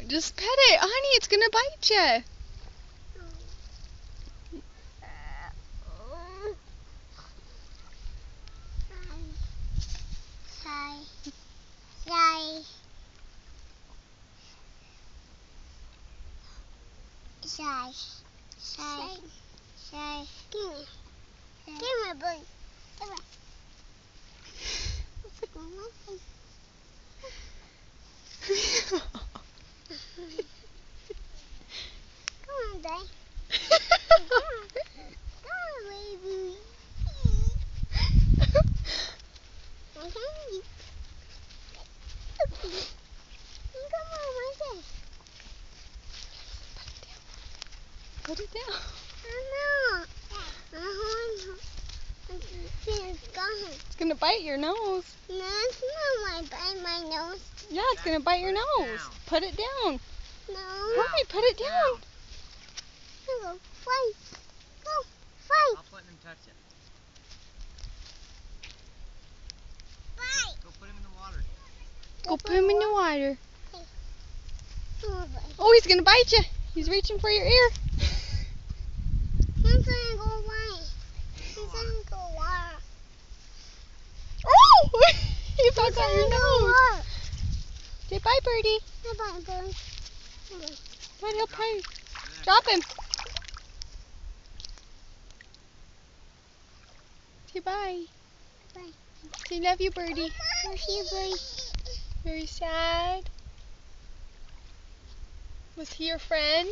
Just pet it, honey. It's gonna bite you. Give me a bird. Come on, babe. Come on, baby. Come on, Monday. Put it down. I know. It's gonna bite your nose. No, it's not my nose. Yeah, it's gonna bite your nose. Put it down. No. Hurry, put it down. Go, fight. Go, fight. I'll let him touch it. Fight. Go put him in the water. Go put him in the water. Okay. Oh, he's gonna bite you. He's reaching for your ear. He's gonna go away. He's gonna go water. Oh! He fucked out your nose. Say bye, birdie. Bye, bird. Come on, he'll probably drop him. Say bye. Bye. Say love you, birdie. Love you, birdie. Very sad. Was he your friend?